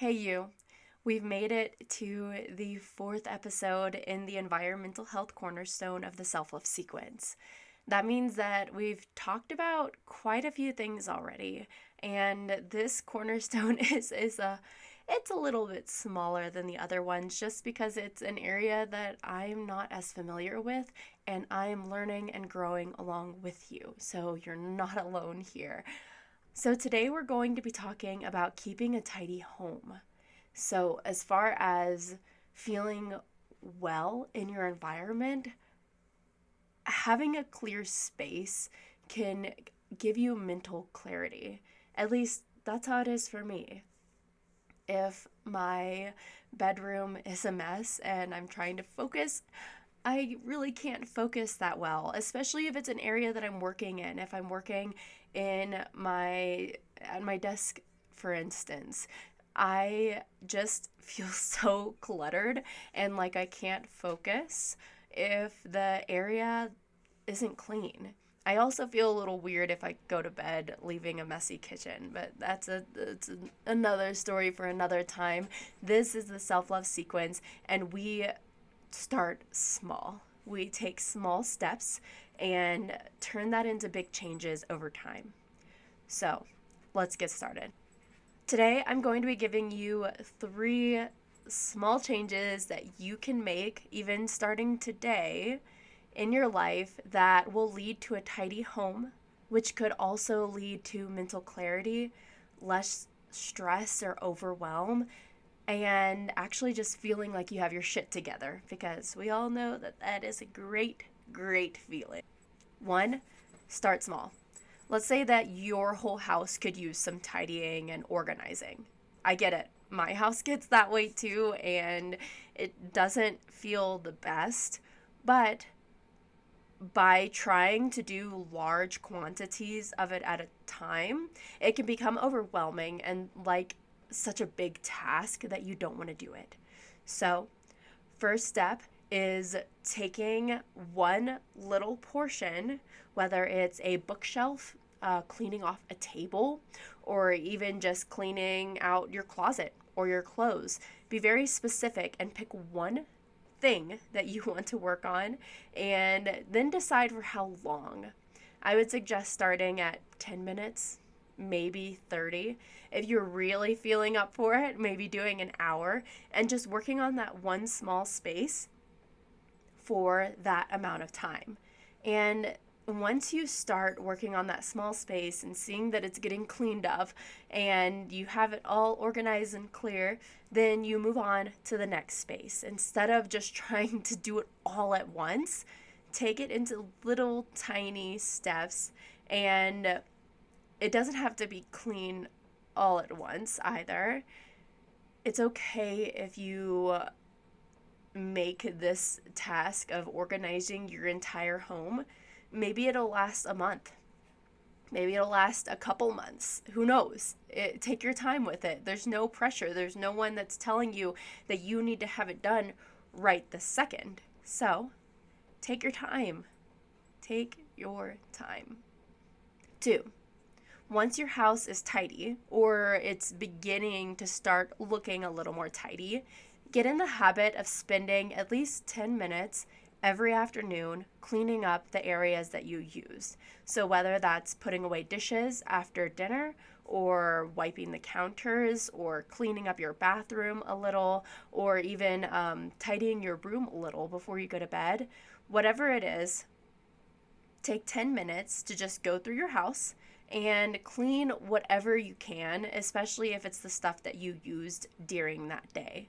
Hey, you. We've made it to the fourth episode in the environmental health cornerstone of the self love sequence. That means that we've talked about quite a few things already, and this cornerstone it's a little bit smaller than the other ones just because it's an area that I'm not as familiar with and I'm learning and growing along with you. So you're not alone here. So, today we're going to be talking about keeping a tidy home. So, as far as feeling well in your environment, having a clear space can give you mental clarity. At least that's how it is for me. If my bedroom is a mess and I'm trying to focus, I really can't focus that well, especially if it's an area that I'm working in. If I'm working in my at my desk, for instance, I just feel so cluttered and like I can't focus if the area isn't clean. I also feel a little weird if I go to bed leaving a messy kitchen, but another story for another time. This is the self love sequence, and we start small. We take small steps and turn that into big changes over time. So let's get started. Today, I'm going to be giving you three small changes that you can make, even starting today, in your life that will lead to a tidy home, which could also lead to mental clarity, less stress or overwhelm, and actually just feeling like you have your shit together because we all know that that is a great, great feeling. One, start small. Let's say that your whole house could use some tidying and organizing. I get it. My house gets that way too, and it doesn't feel the best. But by trying to do large quantities of it at a time, it can become overwhelming and like such a big task that you don't want to do it. So, first step is taking one little portion, whether it's a bookshelf, cleaning off a table, or even just cleaning out your closet or your clothes. Be very specific and pick one thing that you want to work on and then decide for how long. I would suggest starting at 10 minutes, maybe 30. If you're really feeling up for it, maybe doing an hour and just working on that one small space for that amount of time. And once you start working on that small space and seeing that it's getting cleaned up and you have it all organized and clear, then you move on to the next space. Instead of just trying to do it all at once, take it into little tiny steps, and it doesn't have to be clean all at once either. It's okay if you make this task of organizing your entire home. Maybe it'll last a month. Maybe it'll last a couple months. Who knows? Take your time with it. There's no pressure. There's no one that's telling you that you need to have it done right this second. So, take your time. Take your time. Two, once your house is tidy or it's beginning to start looking a little more tidy, get in the habit of spending at least 10 minutes every afternoon cleaning up the areas that you use. So, whether that's putting away dishes after dinner, or wiping the counters, or cleaning up your bathroom a little, or even tidying your room a little before you go to bed, whatever it is, take 10 minutes to just go through your house and clean whatever you can, especially if it's the stuff that you used during that day.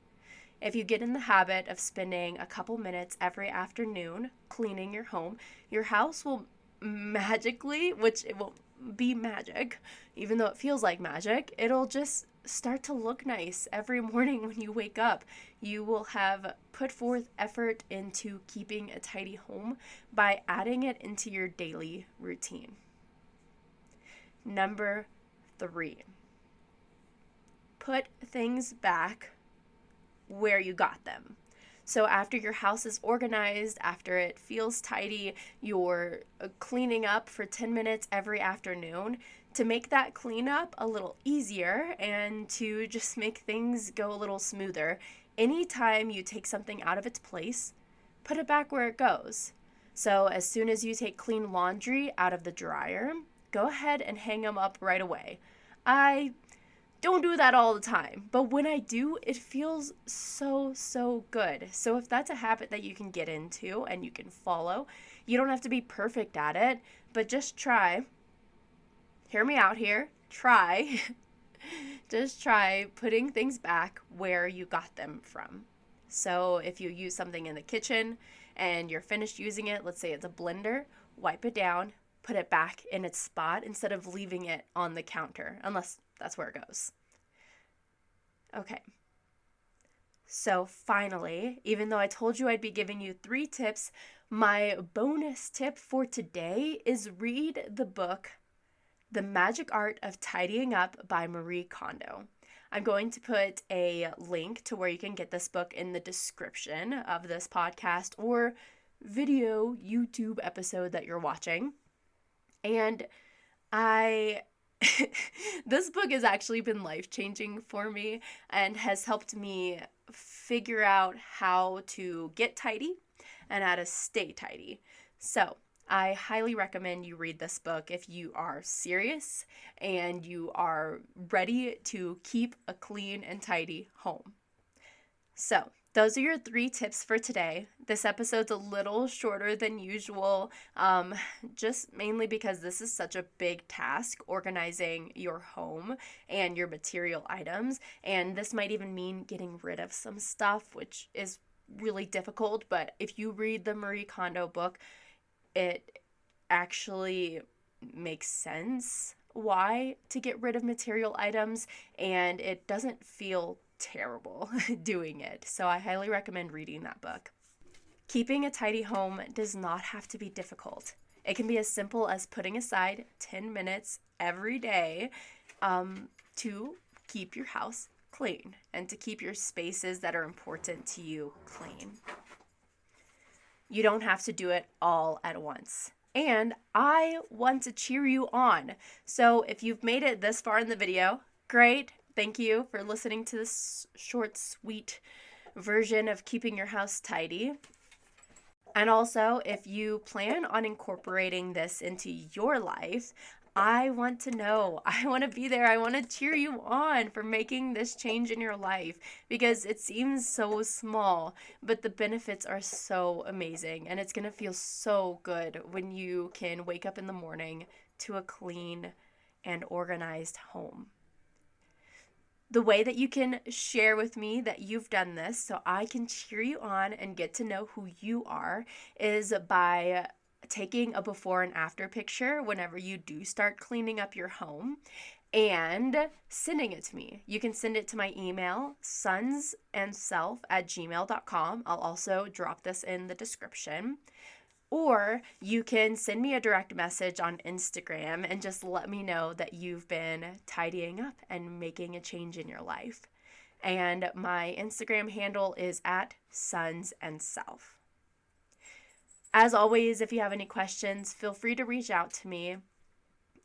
If you get in the habit of spending a couple minutes every afternoon cleaning your home, your house will magically, which it won't be magic, even though it feels like magic, it'll just start to look nice every morning when you wake up. You will have put forth effort into keeping a tidy home by adding it into your daily routine. Number 3, put things back where you got them. So after your house is organized, after it feels tidy, you're cleaning up for 10 minutes every afternoon to make that cleanup a little easier and to just make things go a little smoother. Anytime you take something out of its place, put it back where it goes. So as soon as you take clean laundry out of the dryer, go ahead and hang them up right away. I don't do that all the time, but when I do, it feels so good. So if that's a habit that you can get into and you can follow, you don't have to be perfect at it, but just try. Hear me out here. Try. Just try putting things back where you got them from. So if you use something in the kitchen and you're finished using it, let's say it's a blender, wipe it down, put it back in its spot instead of leaving it on the counter, unless that's where it goes. Okay. So finally, even though I told you I'd be giving you 3 tips, my bonus tip for today is read the book The Magic Art of Tidying Up by Marie Kondo. I'm going to put a link to where you can get this book in the description of this podcast or video YouTube episode that you're watching. And this book has actually been life-changing for me and has helped me figure out how to get tidy and how to stay tidy. So I highly recommend you read this book if you are serious and you are ready to keep a clean and tidy home. So those are your 3 tips for today. This episode's a little shorter than usual, just mainly because this is such a big task, organizing your home and your material items. And this might even mean getting rid of some stuff, which is really difficult. But if you read the Marie Kondo book, it actually makes sense why to get rid of material items, and it doesn't feel terrible doing it. So I highly recommend reading that book. Keeping a tidy home does not have to be difficult. It can be as simple as putting aside 10 minutes every day to keep your house clean and to keep your spaces that are important to you clean. You don't have to do it all at once. And I want to cheer you on. So if you've made it this far in the video, great. Thank you for listening to this short, sweet version of keeping your house tidy. And also, if you plan on incorporating this into your life, I want to know. I want to be there. I want to cheer you on for making this change in your life because it seems so small, but the benefits are so amazing. And it's going to feel so good when you can wake up in the morning to a clean and organized home. The way that you can share with me that you've done this so I can cheer you on and get to know who you are is by taking a before and after picture whenever you do start cleaning up your home and sending it to me. You can send it to my email, sonsandself@gmail.com. I'll also drop this in the description. Or you can send me a direct message on Instagram and just let me know that you've been tidying up and making a change in your life. And my Instagram handle is @sonsandself. As always, if you have any questions, feel free to reach out to me.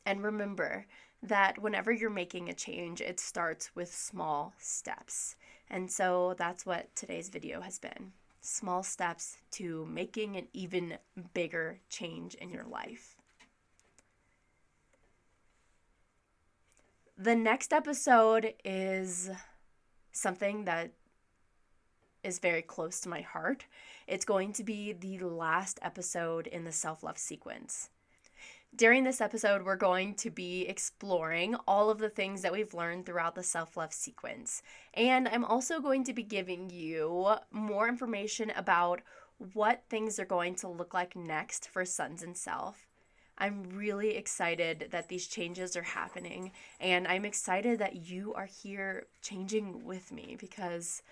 And remember that whenever you're making a change, it starts with small steps. And so that's what today's video has been. Small steps to making an even bigger change in your life. The next episode is something that is very close to my heart. It's going to be the last episode in the self-love sequence. During this episode, we're going to be exploring all of the things that we've learned throughout the self-love sequence. And I'm also going to be giving you more information about what things are going to look like next for Sons and Self. I'm really excited that these changes are happening, and I'm excited that you are here changing with me because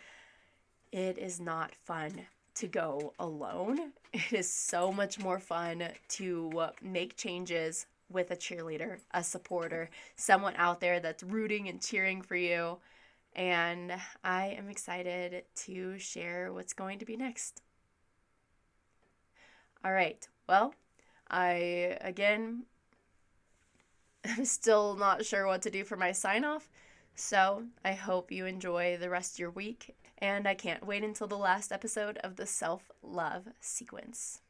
it is not fun to go alone. It is so much more fun to make changes with a cheerleader, a supporter, someone out there that's rooting and cheering for you. and I am excited to share what's going to be next. All right, well, I'm still not sure what to do for my sign off, so I hope you enjoy the rest of your week, and I can't wait until the last episode of the Self Love Sequence.